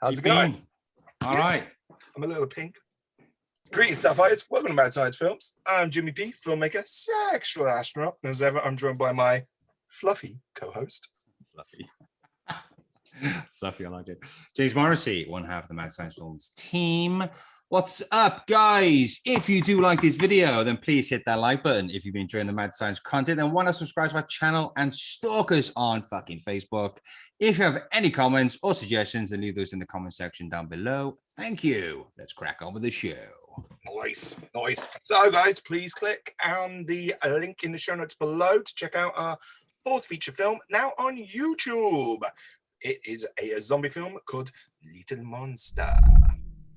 How's it going? All right. I'm a little pink. Greetings, Sapphires. Welcome to Mad Science Films. I'm Jimmy P, filmmaker, sexual astronaut. As ever, I'm joined by my fluffy co-host. Fluffy. Fluffy, I like it. James Morrissey, one half of the Mad Science Films team. What's up, guys? If you do like this video, then please hit that like button. If you've been enjoying the Mad Science content and want to subscribe to our channel and stalk us on fucking Facebook. If you have any comments or suggestions, then leave those in the comment section down below. Thank you. Let's crack on with the show. Nice. So, guys, please click on the link in the show notes below to check out our fourth feature film, now on YouTube. It is a zombie film called Little Monster.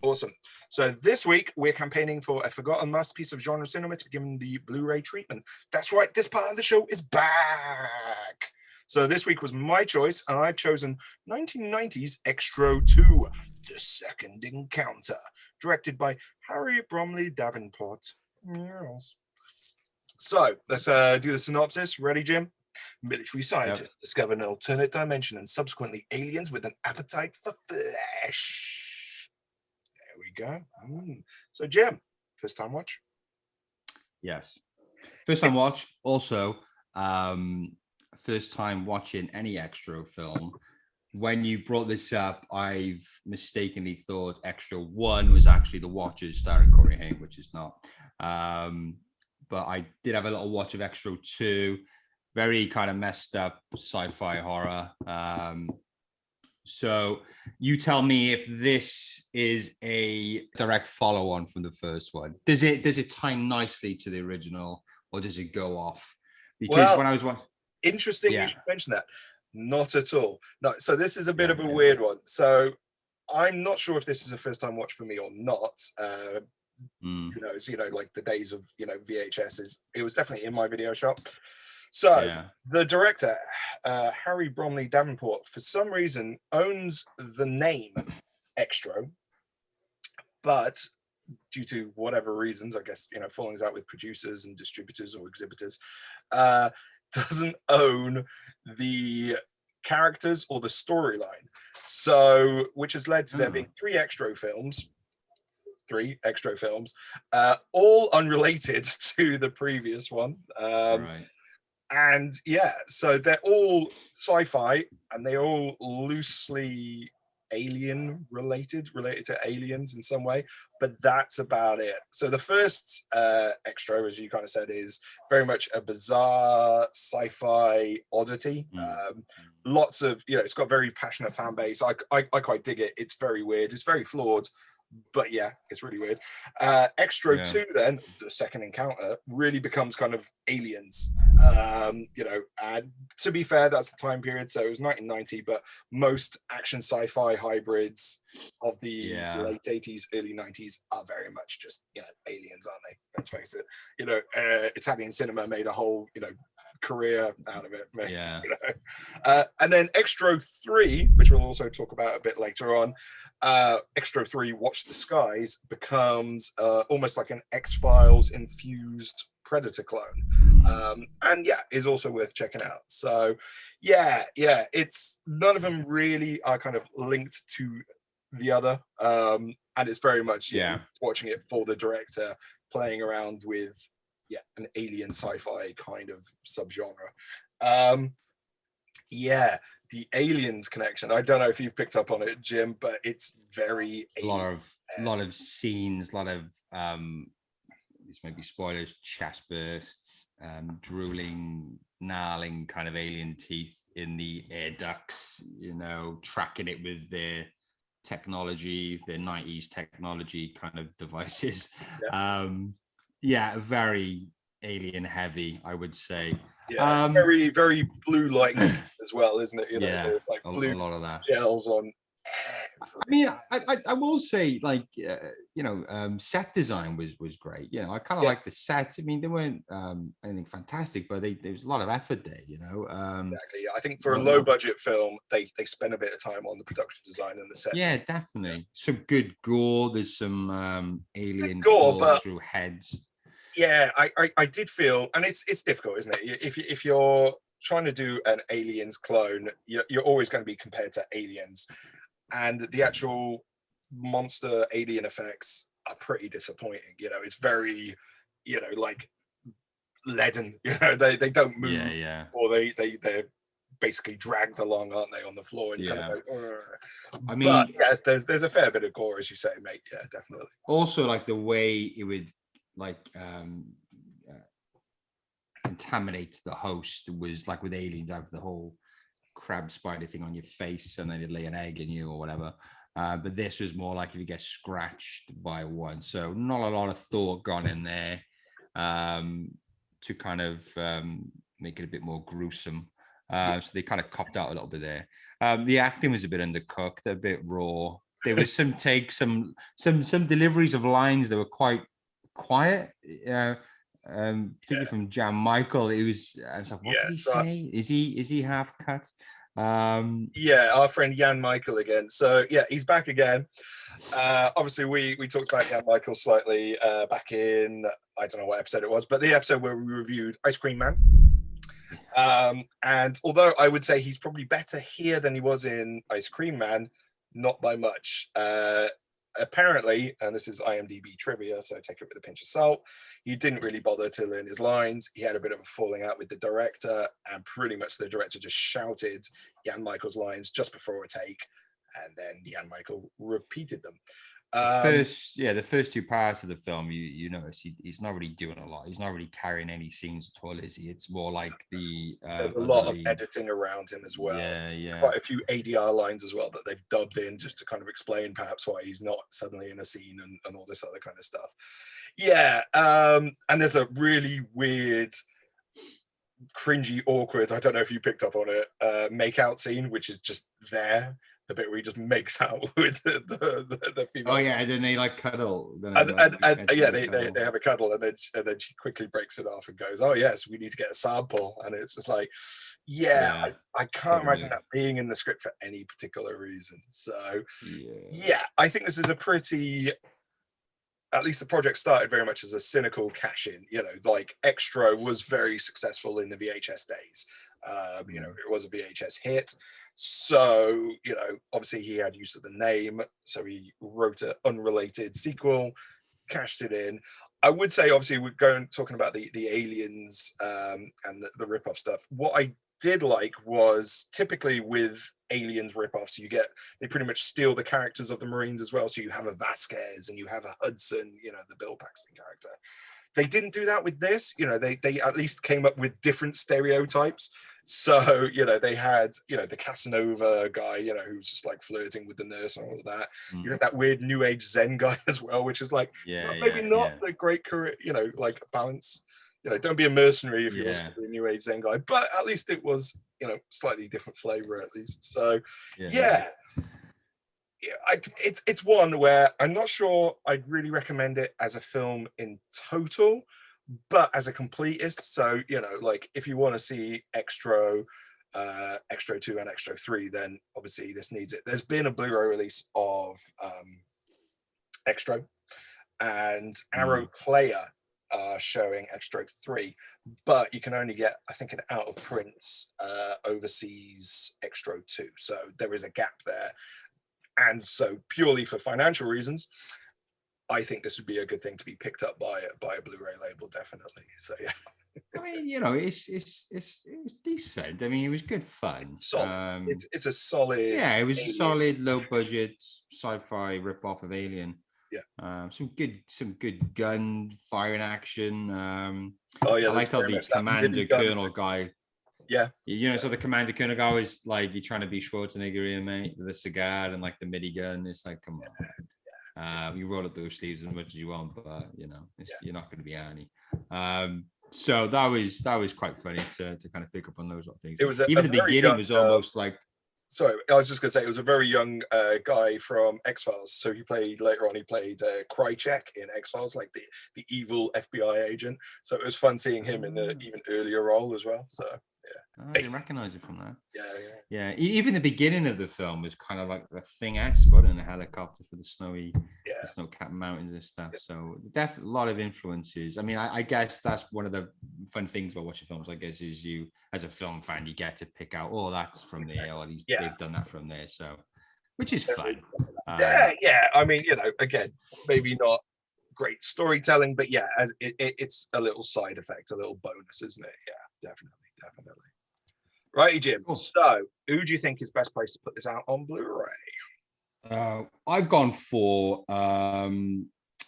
Awesome. So this week, we're campaigning for a forgotten masterpiece of genre cinema to be given the Blu Ray treatment. That's right, this part of the show is back. So this week was my choice, and I've chosen 1990's Xtro 2, The Second Encounter, directed by Harry Bromley Davenport. Yes. So let's do the synopsis. Ready, Jim? Military scientists discover an alternate dimension and subsequently aliens with an appetite for flesh. There we go. So, Jim, first time watch? Yes. First time watch. Also, first time watching any Xtro film. When you brought this up, I've mistakenly thought Xtro 1 was actually The Watchers starring Corey Haim, which is not. But I did have a little watch of Xtro 2. Very kind of messed up sci-fi horror. So you tell me if this is a direct follow-on from the first one. Does it tie nicely to the original, or does it go off? Because when I was watching, interesting, you should mention that. Not at all. No. So this is a bit of a weird one. So I'm not sure if this is a first-time watch for me or not. Who knows? Like the days of VHSs. It was definitely in my video shop. So the director, Harry Bromley Davenport, for some reason owns the name Xtro, but due to whatever reasons, I guess, fallings out with producers and distributors or exhibitors, doesn't own the characters or the storyline. So, which has led to there being three Xtro films, all unrelated to the previous one. right. And so they're all sci-fi, and they're all loosely alien related to aliens in some way, but that's about it. So the first Xtro, as you kind of said, is very much a bizarre sci-fi oddity. Lots of, it's got very passionate fan base. I quite dig it. It's very weird. It's very flawed. But it's really weird. Xtro 2, then, The Second Encounter, really becomes kind of aliens. And to be fair, that's the time period. So it was 1990, but most action sci-fi hybrids of the late 80s, early 90s are very much just, aliens, aren't they? Let's face it. Italian cinema made a whole, career out of it. And then Xtro 3, which we'll also talk about a bit later on, Xtro 3 Watch the Skies becomes almost like an X-Files infused Predator clone, and is also worth checking out. So it's none of them really are kind of linked to the other, and it's very much watching it for the director playing around with an alien sci-fi kind of subgenre. The aliens connection, I don't know if you've picked up on it, Jim, but it's very a lot of scenes, a lot of this may be spoilers, chest bursts, drooling, gnarling kind of alien teeth in the air ducts, tracking it with their technology, their 90s technology kind of devices. Very alien heavy, I would say. Very, very blue lighting as well, isn't it? Like blue, a lot of that gels on. I mean, I will say, like, set design was great. I kind of like the sets. I mean, they weren't anything fantastic, but there was a lot of effort there. Exactly. I think for a low budget film, they spent a bit of time on the production design and the set. Definitely. Some good gore. There's some alien gore through heads. I did feel, and it's difficult, isn't it? If you're trying to do an aliens clone, you're always going to be compared to aliens. and the actual monster alien effects are pretty disappointing. You know, it's very, you know, like leaden. You know, they don't move, or they're basically dragged along, aren't they, on the floor? And you kind of go, ugh. I mean, but yeah, there's a fair bit of gore, as you say, mate. Yeah, definitely. Also, like the way it would like contaminate the host was like with aliens, have the whole crab spider thing on your face, and then it'd lay an egg in you or whatever. But this was more like if you get scratched by one, so not a lot of thought gone in there to kind of make it a bit more gruesome. So they kind of copped out a little bit there. The acting was a bit undercooked, a bit raw. There was some deliveries of lines that were quite quiet. Particularly from Jan Michael. I was like, what did he say? Is he half cut? Our friend Jan Michael again. So yeah, he's back again. Obviously we talked about Jan Michael slightly back in, I don't know what episode it was, but the episode where we reviewed Ice Cream Man. And although I would say he's probably better here than he was in Ice Cream Man, not by much. Apparently, and this is IMDb trivia, so take it with a pinch of salt, he didn't really bother to learn his lines. He had a bit of a falling out with the director, and pretty much the director just shouted Jan Michael's lines just before a take, and then Jan Michael repeated them. The first two parts of the film, you notice he's not really doing a lot. He's not really carrying any scenes at all, is he? It's more like there's a lot of editing around him as well. There's quite a few ADR lines as well that they've dubbed in just to kind of explain perhaps why he's not suddenly in a scene and all this other kind of stuff. And there's a really weird, cringy, awkward, I don't know if you picked up on it, make out scene, which is just there. The bit where he just makes out with the female. Oh yeah, and then they like cuddle. They have a cuddle, and then she quickly breaks it off and goes, "Oh yes, we need to get a sample." And it's just like, I can't imagine that being in the script for any particular reason. So I think this is a pretty. At least the project started very much as a cynical cash-in. You know, like Xtro was very successful in the VHS days. You know, it was a VHS hit. So, you know, obviously he had use of the name. So he wrote an unrelated sequel, cashed it in. I would say, obviously, we're talking about the aliens and the rip-off stuff. What I did like was typically with aliens rip-offs, they pretty much steal the characters of the Marines as well. So you have a Vasquez and you have a Hudson, you know, the Bill Paxton character. They didn't do that with this. You know, they at least came up with different stereotypes. So, you know, they had, you know, the Casanova guy, you know, who's just like flirting with the nurse and all of that. You have that weird New Age Zen guy as well, which is like, maybe not the great career, you know, like balance. You know, don't be a mercenary if you want to be a New Age Zen guy. But at least it was, you know, slightly different flavor at least. So, it's one where I'm not sure I'd really recommend it as a film in total, but as a completist. So, you know, like if you want to see Xtro 2 and Xtro 3, then obviously this needs it. There's been a Blu Ray release of Xtro, and Arrow Player showing Xtro 3, but you can only get, I think, an out of print overseas Xtro 2. So there is a gap there. And so purely for financial reasons, I think this would be a good thing to be picked up by a Blu-ray label, definitely. So yeah. I mean, you know, it's decent. I mean, it was good fun. Solid. It's a solid. Yeah, it was a solid, low budget sci-fi rip-off of Alien. Yeah. Some good gun firing action. I liked how the commander colonel guy. Yeah. You know, so the commander colonel guy was like, you're trying to be Schwarzenegger here, mate, with a cigar and like the midi gun. It's like, come on. You roll up those sleeves as much as you want, but you know, you're not going to be Arnie. So that was quite funny to kind of pick up on those sort of things. It was even the beginning was almost like. Sorry, I was just going to say it was a very young guy from X-Files. So he played Krychek in X-Files, like the evil FBI agent. So it was fun seeing him in an even earlier role as well. So yeah, I didn't recognize it from that. Yeah. Even the beginning of the film was kind of like the Thing-esque, in a helicopter for the snowy, the snow-capped mountains and stuff. So definitely a lot of influences. I mean, I guess that's one of the fun things about watching films. I guess is you, as a film fan, you get to pick out, oh, that's from there, or they've done that from there. So, which is fun. Yeah. I mean, again, maybe not great storytelling, but yeah, as it's a little side effect, a little bonus, isn't it? Yeah, definitely. Righty, Jim. Cool. So, who do you think is best place to put this out on Blu-ray? I've gone for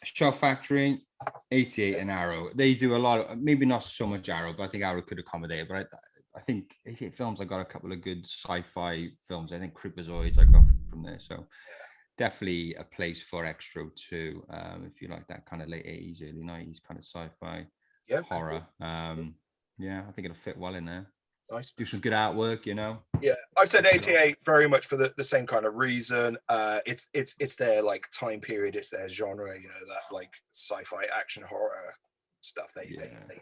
Shell Factory, 88, and Arrow. They do a lot of, maybe not so much Arrow, but I think Arrow could accommodate. But I think 88 films, I got a couple of good sci-fi films. I think Creepazoids I got from there. So definitely a place for Xtro too, if you like that kind of late 80s, early 90s kind of sci-fi horror. Cool. Yeah, I think it'll fit well in there. Nice. Do some good artwork, Yeah, I've said 88 very much for the same kind of reason. It's their like time period, it's their genre, that like sci-fi action horror stuff. They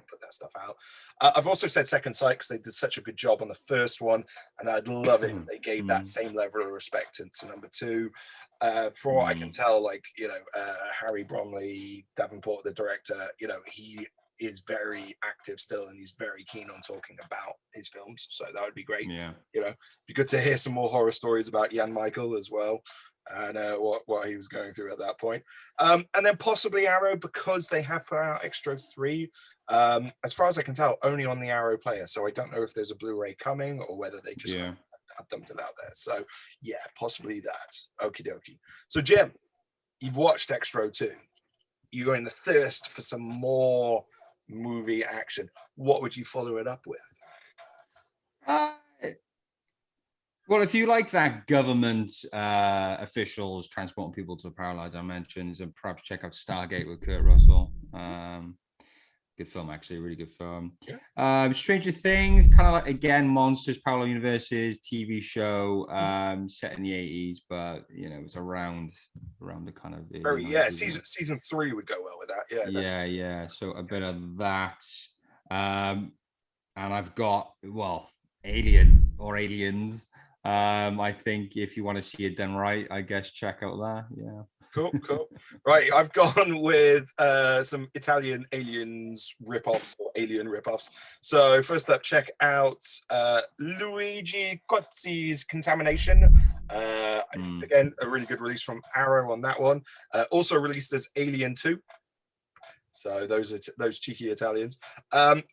put that stuff out. I've also said Second Sight because they did such a good job on the first one, and I'd love it if they gave that same level of respect to number 2. From what I can tell, like Harry Bromley Davenport, the director, he is very active still, and he's very keen on talking about his films, so that would be great. Be good to hear some more horror stories about Jan Michael as well, and what he was going through at that point, and then possibly Arrow, because they have put out Xtro 3, as far as I can tell, only on the Arrow player, so I don't know if there's a Blu-ray coming or whether they just have dumped it out there. So yeah, possibly that. Okie dokie. So Jim, you've watched Xtro 2, you're in the thirst for some more movie action. What would you follow it up with? Well, if you like that government officials transporting people to parallel dimensions, and perhaps check out Stargate with Kurt Russell. Good film, actually, really good film. Stranger Things, kind of like, again, monsters, parallel universes, TV show, set in the 80s, but it's around the kind of season 3 would go well with that. Yeah. So a bit of that, and I've got Alien or Aliens. I think if you want to see it done right, I guess check out that. Yeah. Cool. Right, I've gone with some Italian Aliens ripoffs or Alien ripoffs. So first up, check out Luigi Cozzi's Contamination. Again, a really good release from Arrow on that one. Also released as Alien 2. So those cheeky Italians.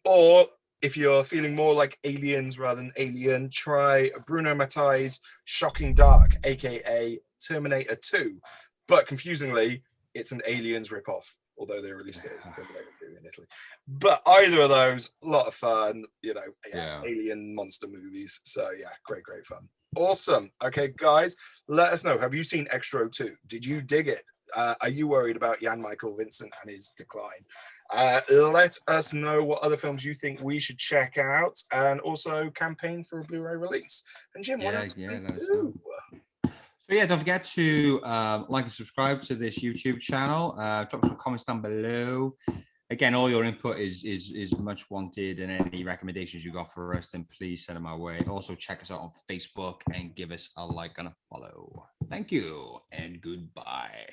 Or if you're feeling more like Aliens rather than Alien, try Bruno Mattei's Shocking Dark, aka Terminator 2. But confusingly, it's an Aliens ripoff, although they released it as Terminator 2 in Italy. But either of those, a lot of fun, alien monster movies. So yeah, great fun. Awesome. Okay, guys, let us know. Have you seen Xtro 2? Did you dig it? Are you worried about Jan Michael Vincent and his decline? Let us know what other films you think we should check out, and also campaign for a Blu-ray release. And Jim, what else do they do? So yeah, don't forget to like and subscribe to this YouTube channel. Drop some comments down below. Again, all your input is much wanted, and any recommendations you got for us, then please send them our way. Also, check us out on Facebook and give us a like and a follow. Thank you and goodbye.